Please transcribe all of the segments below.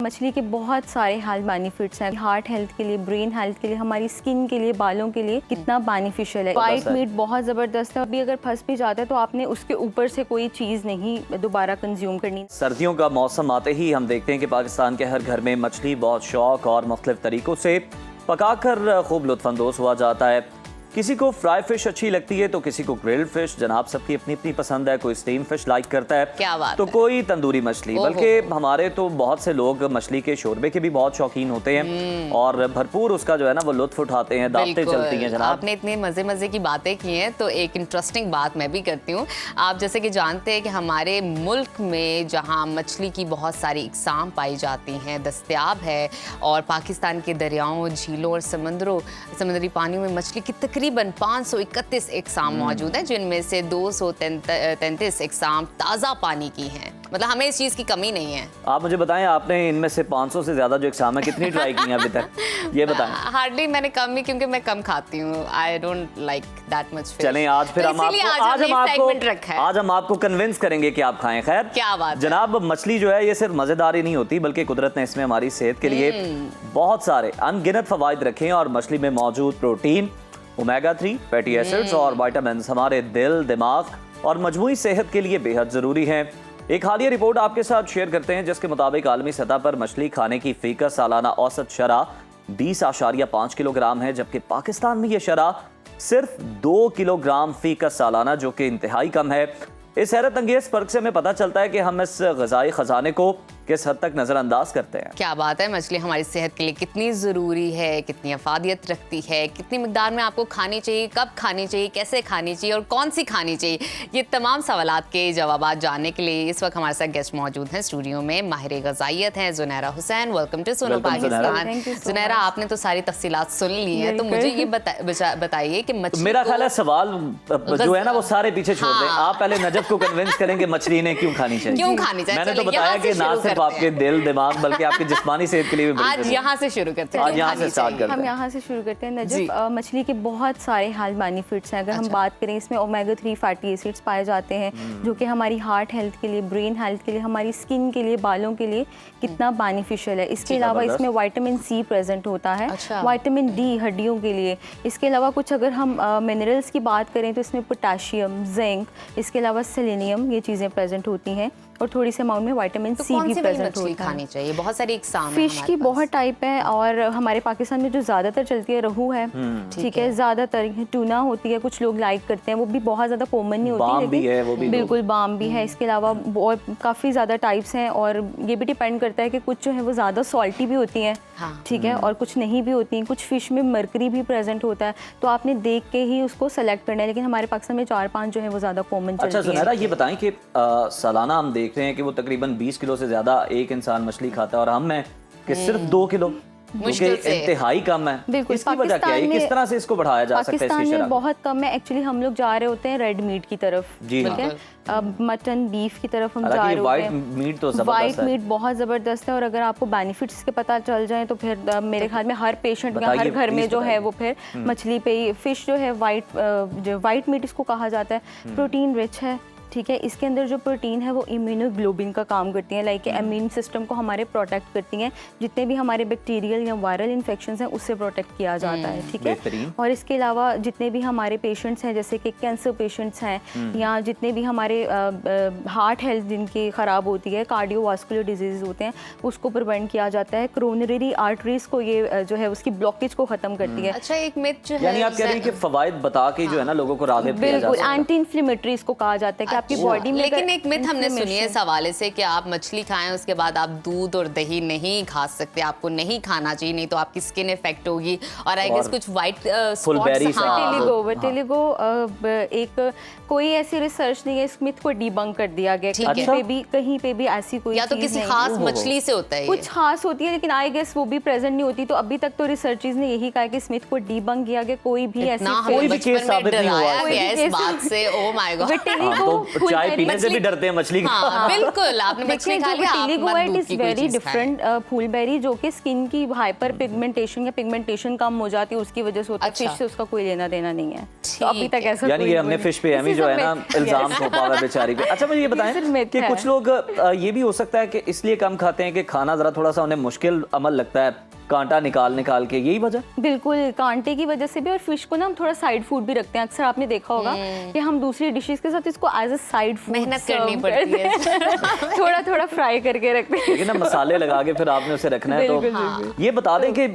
मछली के बहुत सारे हेल्थ बेनिफिट्स हैं। हार्ट हेल्थ के लिए, ब्रेन हेल्थ के लिए, हमारी स्किन के लिए, बालों के लिए कितना बेनिफिशियल है। वाइट मीट बहुत ज़बरदस्त है। अभी अगर फंस भी जाता है तो आपने उसके ऊपर से कोई चीज़ नहीं दोबारा कंज्यूम करनी। सर्दियों का मौसम आते ही हम देखते हैं कि पाकिस्तान के हर घर में मछली बहुत शौक और मुख्तलिफ तरीक़ों से पकाकर खूब लुत्फ़अंदोज़ हुआ जाता है। किसी को फ्राई फिश अच्छी लगती है तो किसी को ग्रिल्ड फिश, जनाब सबकी अपनी अपनी पसंद है। कोई स्टीम फिश लाइक करता है, क्या बात तो है। कोई तंदूरी मछली। बल्कि हमारे तो बहुत से लोग मछली के शोरबे के भी बहुत शौकीन होते हैं और भरपूर उसका जो है ना वो लुत्फ उठाते हैं, दावतें चलती हैं। जनाब आपने इतने मजे मजे की बातें की हैं तो एक इंटरेस्टिंग बात मैं भी करती हूँ। आप जैसे कि जानते हैं कि हमारे मुल्क में जहाँ मछली की बहुत सारी इकसाम पाई जाती हैं, दस्तयाब है, और पाकिस्तान के दरियाओं, झीलों और समुद्री पानियों में मछली की तकरीबन 531 इकसाम मौजूद हैं, जिनमें से 233 इकसाम ताज़ा पानी की हैं। मतलब हमें इस चीज़ की कमी नहीं है। आप मुझे बताएं, आपने इनमें से 500 से ज्यादा जो इकसाम है कितनी ट्राई की हैं अभी तक, ये बताएं। हार्डली मैंने कम ही, क्योंकि मैं कम खाती हूँ। I don't like that much fish. चलें आज फिर हम आपको कन्विंस करेंगे कि आप खाएं। खैर क्या बात है। जनाब, मछली जो है ये सिर्फ मजेदार ही नहीं होती बल्कि कुदरत ने इसमें हमारी सेहत के लिए बहुत सारे अनगिनत फवाइद रखे हैं। और मछली में मौजूद प्रोटीन, ओमेगा 3 फैटी एसिड्स और विटामिन्स हमारे दिल, दिमाग और मजमूई सेहत के लिए बेहद जरूरी हैं। एक हालिया रिपोर्ट आपके साथ शेयर करते हैं जिसके मुताबिक आलमी सतह पर मछली खाने की फीका सालाना औसत शरह 20.5 किलोग्राम है, जबकि पाकिस्तान में यह शरह सिर्फ 2 किलोग्राम फीका सालाना, जो कि इंतहाई कम है। इस हैरत अंगेज फर्क से हमें पता चलता है कि हम इस ग़िज़ाई ख़जाने को किस हद तक नज़रअंदाज करते हैं। क्या बात है। मछली हमारी सेहत के लिए कितनी ज़रूरी है, कितनी अफादियत रखती है, कितनी मिकदार में आपको खानी चाहिए, कब खानी चाहिए, कैसे खानी चाहिए और कौन सी खानी चाहिए, ये तमाम सवालात के जवाब जानने के लिए इस वक्त हमारे साथ गेस्ट मौजूद हैं स्टूडियो में। माहिर ग़िज़ाइयत हैं ज़ुनैरा हुसैन। वेलकम टू सुनो पाकिस्तान। ज़ुनैरा, आपने तो सारी तफसीलात सुन ली हैं, तो मुझे ये बताइए कि मछली, मेरा ख्याल है सवाल जो है ना वो सारे पीछे छोड़ दें। आप पहले नजफ को कन्विंस करेंगे मछली इन्हें क्यों खानी चाहिए। क्यों खानी चाहिए। मैंने तो बताया कि ना सिर्फ आपके दिल, दिमाग बल्कि आपकी जिस्मानी सेहत के लिए भी। आज यहाँ से शुरू करते हैं। आज यहाँ से स्टार्ट करते हैं। हम यहाँ से शुरू करते हैं। नजफ, मछली के बहुत सारे हेल्थ बेनिफिट्स हैं। अगर हम बात करें, इसमें ओमेगा 3 फैटी एसिड्स पाए जाते हैं, जो कि हमारी हार्ट हेल्थ के लिए, ब्रेन हेल्थ के लिए, हमारी स्किन के लिए, बालों के लिए कितना बेनिफिशियल है। इसके अलावा इसमें विटामिन सी प्रेजेंट होता है, विटामिन डी हड्डियों के लिए। इसके अलावा कुछ अगर हम मिनरल्स की बात करें तो इसमें पोटाशियम, जिंक, इसके अलावा सेलेनियम, ये चीज़ें प्रेजेंट होती हैं, और थोड़ी सी अमाउंट में विटामिन सी भी प्रेजेंट होता है। खानी चाहिए, बहुत सारी इकसाम फिश की बहुत टाइप है, और हमारे पाकिस्तान में जो ज़्यादातर चलती है रहू है, ठीक है, ज़्यादातर टूना होती है, कुछ लोग लाइक करते हैं, वो भी बहुत ज़्यादा कॉमन नहीं होती, लेकिन बिल्कुल बाम भी है। इसके अलावा काफ़ी ज़्यादा टाइप्स हैं, और ये भी डिपेंड करता है कि कुछ जो है वो ज़्यादा सॉल्टी भी होती हैं, ठीक है, और कुछ नहीं भी होती हैं। कुछ फ़िश में मरकरी भी प्रेजेंट होता है, तो आपने देख के ही उसको सेलेक्ट करना है, लेकिन हमारे पाकिस्तान में 4-5 जो है वो ज़्यादा कॉमन चलती है। अच्छा सुनैरा, ये बताएं कि सालाना हम देख रहे हैं कि वो तकरीबन 20 किलो से ज्यादा एक इंसान मछली खाता है, और हम में कि सिर्फ 2 किलो, इंतहाई कम है। बिल्कुल, इसकी वजह क्या है? किस तरह से इसको बढ़ाया जा सकता है? पाकिस्तान में बहुत कम है। एक्चुअली हम लोग जा रहे होते हैं रेड मीट की तरफ, ठीक है, मटन, बीफ की तरफ हम जा रहे होते हैं। वाइट मीट बहुत ज़बरदस्त है, और अगर आपको बेनिफिट्स के पता चल जाए तो फिर मेरे ख्याल में हर पेशेंट या हर घर में जो है वो फिर मछली पे ही। फिश जो है वाइट मीट इसको कहा जाता है, प्रोटीन रिच है, ठीक है। इसके अंदर जो प्रोटीन है वो इम्यूनोग्लोबिन का काम करती हैं, लाइक इम्यून सिस्टम को हमारे प्रोटेक्ट करती हैं। जितने भी हमारे बैक्टीरियल या वायरल इन्फेक्शंस हैं उससे प्रोटेक्ट किया जाता है, ठीक है। और इसके अलावा जितने भी हमारे पेशेंट्स हैं, जैसे कि कैंसर पेशेंट्स हैं, या जितने भी हमारे हार्ट हेल्थ जिनकी ख़राब होती है, कार्डियोवास्कुलर डिजीज़ होते हैं, उसको प्रिवेंट किया जाता है। कोरोनरी आर्टरीज को ये जो है उसकी ब्लॉकेज को ख़त्म करती है। अच्छा, एक मिथ जो है, यानी आप कह रही हैं कि फवाइद बता के जो है ना लोगों को राग़िब किया जा सकता है। बिल्कुल, एंटी इन्फ्लेमेटरी इसको कहा जाता है कि आपकी बॉडी में। लेकिन एक मिथ हमने सुनी है इस हवाले से कि आप मछली खाएं उसके बाद आप दूध और दही नहीं खा सकते, आपको नहीं खाना चाहिए, नहीं तो आपकी स्किन इफेक्ट होगी, और आई गेस कुछ वाइट विटिलिगो एक कोई ऐसी रिसर्च नहीं है, इस मिथ को डिबंक कर दिया गया। कहीं पे भी ऐसी कोई या तो किसी खास मछली से होता है, कुछ खास होती है, लेकिन आई गेस वो भी प्रेजेंट नहीं होती। तो अभी तक तो रिसर्चर्स ने यही कहा कि इस मिथ को डिबंक किया गया। कोई भी ऐसी केस साबित नहीं हुआ है इस बात से। Oh my God. चाय पीने से भी डरते हैं मछली बिल्कुल, आपने मछली खा लिया, आप मत टेलीगोएट दूध इज की कोई वेरी चीज़ डिफरेंट फूलबेरी, जो कि स्किन की हाइपर पिगमेंटेशन या पिगमेंटेशन कम हो जाती है उसकी वजह से होता है। अच्छा। फिश से उसका कोई लेना देना नहीं है, तो अभी तक ऐसा यानी कोई ये हमने वो फिश पे नहीं। एमी This जो is है a ना myth, इल्जाम yes. थोपा हुआ है बेचारी पे। अच्छा मुझे ये बताएं सिर्फ myth कि है। कुछ लोग ये भी हो सकता है कि इसलिए कम खाते हैं कि खाना जरा थोड़ा सा उन्हें मुश्किल अमल लगता है, कांटा निकाल के, यही वजह? बिल्कुल, कांटे की वजह से भी, और फिश को ना हम थोड़ा साइड फूड भी रखते हैं। अक्सर आपने देखा होगा कि हम दूसरी डिशेस के साथ इसको एज अ साइड फूड मेहनत करनी पड़ती है। थोड़ा थोड़ा फ्राई करके रखते हैं। लेकिन ना मसाले लगा के फिर आपने उसे रखना है। तो बिल्कुल, ये बता दें कि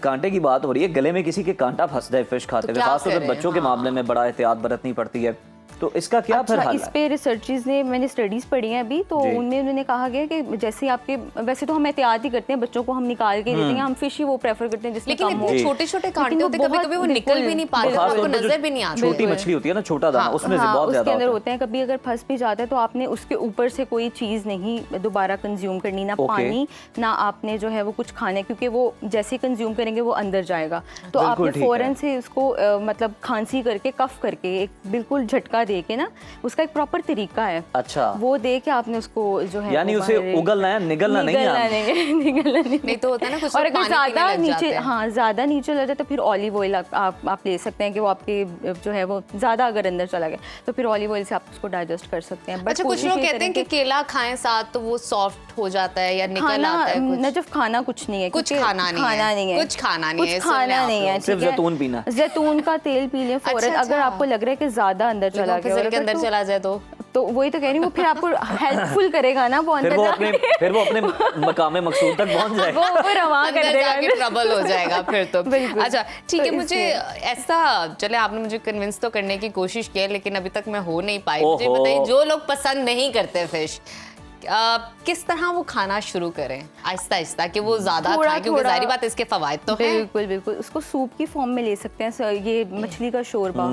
कांटे की बात हो रही है, गले में किसी के कांटा फंस जाए फिश खाते हुए, क्या खासतौर पर करें? बच्चों के मामले में बड़ा एहतियात बरतनी पड़ती है, तो इसका क्या फिर अच्छा, हाल इस है? पे रिसर्चेस ने, मैंने स्टडीज पढ़ी हैं अभी, तो जी। उनमें उन्होंने कहा गया कि जैसे आपके, वैसे तो हम एहतियात ही करते हैं, बच्चों को हम निकाल के देते हैं, हम फिश ही वो प्रेफर करते हैं जिसमें लेकिन कम हो। इतने छोटे छोटे कांटे होते हैं, कभी-कभी वो निकल भी नहीं पाते, खास आपको तौर पे जो नजर भी नहीं आता। छोटी मछली होती है ना, छोटा दाना, उसमें से हाँ, बहुत उसके ज्यादा अंदर होता है। होते हैं। कभी अगर फंस भी जाता है तो आपने उसके ऊपर से कोई चीज़ नहीं दोबारा कंज्यूम करनी, ना Okay. पानी, ना आपने जो है वो कुछ खाना है, क्योंकि वो जैसे कंज्यूम करेंगे वो अंदर जाएगा। तो बिल्कुल आपने ठीक है। फ़ौरन से उसको मतलब खांसी करके, कफ करके, एक बिल्कुल झटका दे के ना, उसका एक प्रॉपर तरीका है, अच्छा, वो दे के आपने उसको जो है यानी वो उसे बाहर- उगलना है, निगलना नहीं निगलना है। निगलना नहीं। नहीं तो होता है ना कुछ और लोग अगर पानी ज़्यादा पीने लग जाते नीचे, हैं। हाँ ज़्यादा नीचे लग जाए तो फिर ऑलिव ऑयल आप ले सकते हैं कि वो आपके जो है वो ज़्यादा अगर अंदर चला गया तो फिर ऑलिव ऑयल से आप उसको डाइजेस्ट कर सकते हैं। But अच्छा, कुछ कोशिश लोग ये कहते हैं करें कि केला खाएं साथ तो वो सॉफ्ट हो जाता है या निकल खाना, आता है कुछ। नजफ खाना कुछ नहीं है, कुछ क्योंकि खाना नहीं है। कुछ खाना नहीं है, कुछ खाना सुन रहे नहीं आप है, लोग। सिर्फ ठीक है? जैतून पीना। जैतून का तेल पी लें फ़ौरन, अच्छा, अगर आपको लग रहा है कि ज़्यादा अंदर चला गया, फिसल और के अगर अंदर चला जाए तो वही तो कह रही हूँ, वो फिर आपको हेल्पफुल करेगा ना, वो फिर अंदर वो जाके अपने मकाम मकसूद तक पहुंच जाए। वो रवा कर अंदर देगा। जाके ट्रबल हो जाएगा फिर तो। बिल्कुल। अच्छा ठीक है, तो मुझे ऐसा, चले आपने मुझे कन्विंस तो करने की कोशिश की है, लेकिन अभी तक मैं हो नहीं पाई। मुझे ओहो। बताइए, जो लोग पसंद नहीं करते फिश, किस तरह वो खाना शुरू करें आहिस्ता आहिस्ता कि वो ज्यादा थोड़ा- खाएं, क्योंकि थोड़ा- जाहिर बात है इसके फवायद तो हैं। बिल्कुल बिल्कुल, उसको सूप की फॉर्म में ले सकते हैं सर, ये मछली का शोरबा,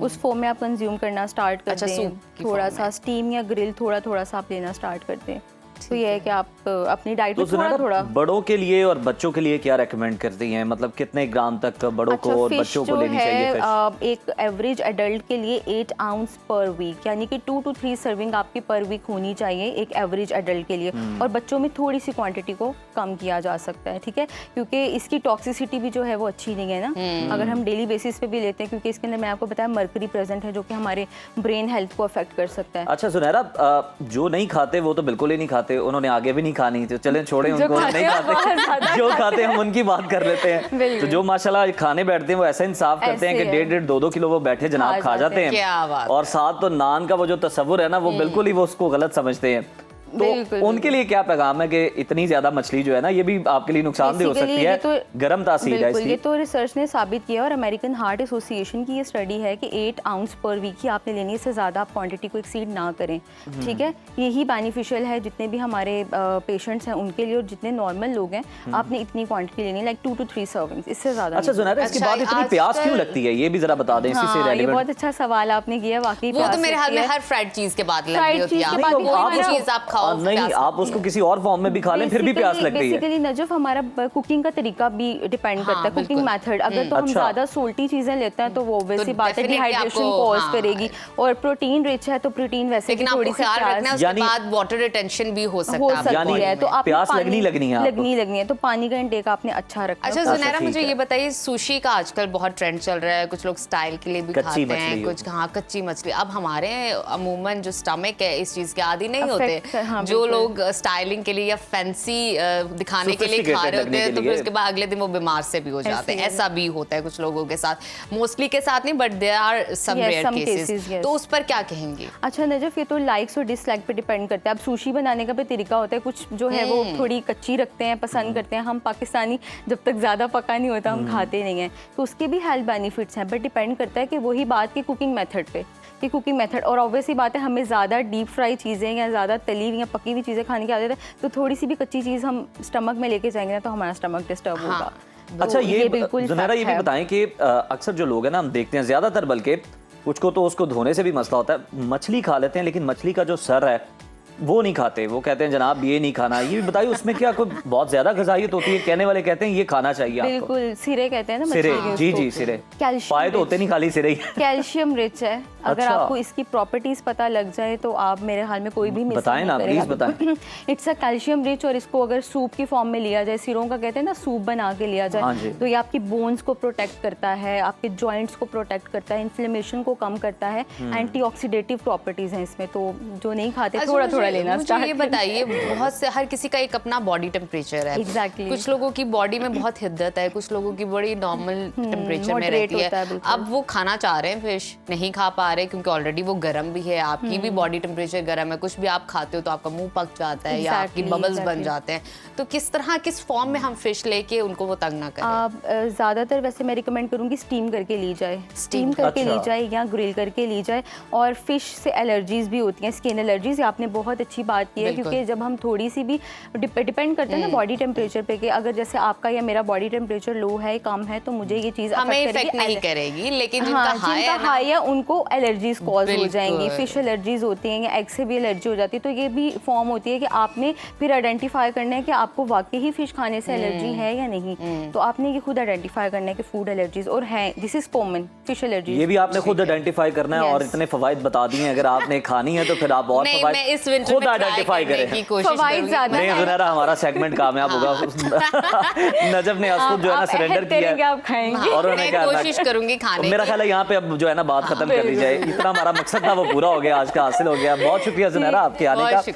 उस फॉर्म में आप कंज्यूम करना स्टार्ट कर अच्छा, दें। सूप की थोड़ा form सा स्टीम या ग्रिल थोड़ा थोड़ा सा आप लेना स्टार्ट कर दें। तो ये है कि आप अपनी डाइट तो में थोड़ा थोड़ा। बड़ों के लिए और बच्चों के लिए क्या रेकमेंड करती हैं, मतलब कितने ग्राम तक बड़ों को और फिश बच्चों को जो लेनी चाहिए फिश? है एक एवरेज एडल्ट के लिए 8 आउंस पर वीक, यानी कि 2 to 3 सर्विंग आपकी पर वीक होनी चाहिए एक एवरेज एडल्ट के लिए। और बच्चों में थोड़ी सी क्वांटिटी को कम किया जा सकता है, ठीक है, क्योंकि इसकी टॉक्सिसिटी भी जो है वो अच्छी नहीं है ना, अगर हम डेली बेसिस पे भी लेते हैं, क्योंकि इसके अंदर मैं आपको बताया मर्करी प्रेजेंट है जो कि हमारे ब्रेन हेल्थ को अफेक्ट कर सकता है। अच्छा सुनहरा, जो नहीं खाते वो तो बिल्कुल ही नहीं खाते, उन्होंने आगे भी नहीं खानी, तो चलें छोड़ें जो उनको, खाते नहीं हैं, बहुत खाते ज़्यादा जो खाते हैं हम उनकी बात कर लेते हैं। बिल्कुल। तो जो माशाल्लाह खाने बैठते हैं वो ऐसा इंसाफ करते हैं कि ऐसे है। 1.5 2 किलो वो बैठे जनाब खा जाते हैं। क्या बात और साथ तो नान का वो जो तस्वुर है ना, वो बिल्कुल ही वो उसको गलत समझते हैं। तो बिल्कुल, उनके लिए क्या पैगाम है कि इतनी ज्यादा मछली जो है ना, ये भी आपके लिए नुकसानदेह हो सकती Basically, है, ये तो गर्म तासीर है बिल्कुल, इसकी। ये तो रिसर्च ने साबित किया, और अमेरिकन हार्ट एसोसिएशन की ये स्टडी है कि 8 आउंस पर वीक ही आपने लेनी है, इससे ज़्यादा आप क्वांटिटी को एक्सीड ना करें, ठीक है। यही बेनिफिशियल है जितने भी हमारे पेशेंट्स हैं उनके लिए, और जितने नॉर्मल लोग हैं आपने इतनी क्वांटिटी लेनी है, लाइक 2 to 3 सर्विंग्स, इससे ज़्यादा अच्छा सुनहरा, इसके अच्छा, बाद इतनी प्यास क्यों लगती है, ये भी जरा बता दें इसी से हाँ, ये रेलेवेंट। बहुत अच्छा सवाल आपने किया, वाकई वो तो मेरे हाल में हर फ्राइड चीज के बाद लग रही Fried होती है। चीज़ के आपको बाद भी कोई हमारा- भी चीज आप खाओ, नहीं, प्यास आप उसको किसी और फॉर्म में भी खा लें फिर भी प्यास लगती है। बेसिकली नजफ हमारा कुकिंग का तरीका भी डिपेंड करता है, कुकिंग बिल्कुल। मेथड। अगर तो हम अच्छा। ज्यादा सोल्टी चीजें लेते हैं तो वो वैसी बात है, definitely डिहाइड्रेशन आपको, कॉज हाँ। करेगी, और प्रोटीन रिच है तो प्रोटीन वैसे लेकिन भी आपको थोड़ी सी ख्याल रखना है, उसके यानी- बाद वाटर रिटेंशन भी हो सकता हो है आपकी सकती body है, में। तो आप प्यास लगनी है आपको। लगनी है, तो पानी का इंटेक आपने अच्छा रखना अच्छा है। सुनहरा, ठीक मुझे है। ये बताइए, सुशी का आजकल बहुत ट्रेंड चल रहा है, कुछ लोग स्टाइल के लिए भी कच्ची खाते हैं, मछली कुछ हाँ कच्ची मछली। अब हमारे अमूमन जो स्टमक है इस चीज के आदी नहीं Affect, होते, हाँ, जो बिल्कुल। लोग स्टाइलिंग के लिए या फैंसी दिखाने के लिए खा Sophisticated रहे होते लगने हैं, के तो फिर लिए। उसके बाद अगले दिन वो बीमार से भी हो जाते हैं। ऐसे ही ऐसा भी होता है कुछ लोगों के साथ, मोस्टली के साथ नहीं, but there are some Yes, rare some cases. cases, yes. तो उस पर क्या कहेंगी? अच्छा नजफ, ये तो लाइक्स और डिसलाइक पे डिपेंड करता है। अब सुशी बनाने का भी तरीका होता है, कुछ जो है वो थोड़ी कच्ची रखते हैं, पसंद करते हैं। हम पाकिस्तानी जब तक ज़्यादा पका नहीं होता हम खाते नहीं हैं, तो उसके भी हेल्थ बेनिफिट्स हैं, बट डिपेंड करता है कि वही बात की कुकिंग मेथड पे, कि कुकिंग मेथड। और ऑब्वियसली बात है, हमें ज़्यादा डीप फ्राई चीज़ें या ज़्यादा तली हुई या पकी हुई चीज़ें खाने की आदत है, तो थोड़ी सी भी कच्ची चीज़ हम स्टमक में लेके जाएंगे ना तो हमारा स्टमक डिस्टर्ब होगा। अच्छा तो ये बिल्कुल ज़ुनैरा, ये fact भी है। बताएं कि अक्सर जो लोग हैं ना, हम देखते हैं ज्यादातर, बल्कि कुछ को तो उसको धोने से भी मसला होता है, मछली खा लेते हैं लेकिन मछली का जो सर है वो नहीं खाते, वो कहते हैं जनाब ये नहीं खाना। ये भी बताइए उसमें क्या कोई बहुत ज्यादा ग़िज़ाइयत होती है? कहने वाले कहते हैं ये खाना चाहिए आपको। बिल्कुल, सिरे कहते हैं ना सिरे, मछली के जी उसको। जी सिरे। कैल्शियम पाए तो होते नहीं, खाली सिरे ही। कैल्शियम रिच है। अगर अच्छा। आपको इसकी प्रॉपर्टीज पता लग जाए तो आप मेरे हाल में कोई भी मिस बताएं ना, प्लीज बताएं। इट्स अ कैल्शियम रिच, और इसको अगर सूप की फॉर्म में लिया जाए, सिरों का कहते हैं ना, सूप बना के लिया हाँ जाए, जी। तो ये आपकी बोन्स को प्रोटेक्ट करता है, आपके जॉइंट्स को प्रोटेक्ट करता है, इन्फ्लेमेशन को कम करता है, एंटीऑक्सीडेटिव प्रॉपर्टीज हैं इसमें। तो जो नहीं खाते अच्छा, थोड़ा थोड़ा मुझे- लेना मुझे स्टार्ट ये बताइए, बहुत से हर किसी का एक अपना बॉडी टेम्परेचर है। Exactly. कुछ लोगों की बॉडी में बहुत हिद्दत है, कुछ लोगों की बड़ी नॉर्मल टेम्परेचर में moderate रहती होता है है। बिल्कुल। अब वो खाना चाह रहे हैं फिश, नहीं खा पा रहे क्योंकि ऑलरेडी वो गर्म भी है, आपकी भी बॉडी टेम्परेचर गर्म है, कुछ भी आप खाते हो तो आपका मुंह पक जाता है या आपकी Exactly, बबल्स बन exactly. जाते हैं। तो किस तरह, किस फॉर्म में हम फिश लेके उनको वो तंग ना करें? आप ज़्यादातर वैसे मैं रिकमेंड करूँगी स्टीम करके ली जाए, स्टीम करके अच्छा। ली जाए या ग्रिल करके ली जाए। और फिश से एलर्जीज भी होती हैं, स्किन एलर्जीज। आपने बहुत अच्छी बात की है, बिल्कुल। क्योंकि जब हम थोड़ी सी भी डिपेंड करते हैं ना बॉडी टेम्परेचर पे, कि अगर जैसे आपका या मेरा बॉडी टेम्परेचर लो है, कम है, तो मुझे ये चीज़ हमें इफेक्ट नहीं करेगी, लेकिन जिनका हाँ, हाई जिनका है ना, हाई है उनको एलर्जीज कॉज हो बिल्कुल। जाएंगी, फिश एलर्जीज होती हैं या एग से भी एलर्जी हो जाती है। तो ये भी फॉर्म होती है कि आपने फिर आइडेंटिफाई करना है कि आपको वाकई ही फिश खाने से एलर्जी है या नहीं। तो आपने ये खुद आइडेंटिफाई करना है कि फूड एलर्जीज और है, this is common fish allergy. ये भी आपने खुद आइडेंटिफाई करना है। और Yes. इतने फवायद बता दिए हैं, अगर आपने खानी है तो फिर आप और नहीं, फवायद मैं इस विंटर खुद में आइडेंटिफाई ट्राई करने करें। की कोशिश फवाइद करूंगी। ज़्यादा नहीं ज़ुनैरा, हमारा सेगमेंट कामयाब होगा। नजब ने आज खुद जो है ना सरेंडर किया है। आप खाएंगे। और उन्होंने मैं क्या कोशिश करूंगी खाने मेरा की। ख्याल है यहाँ पे अब जो है ना बात खत्म कर ली जाए। इतना हमारा मकसद था वो पूरा हो गया, आज का हासिल हो गया। बहुत शुक्रिया ज़ुनैरा आपके आने बहुत का। शुक्रिया।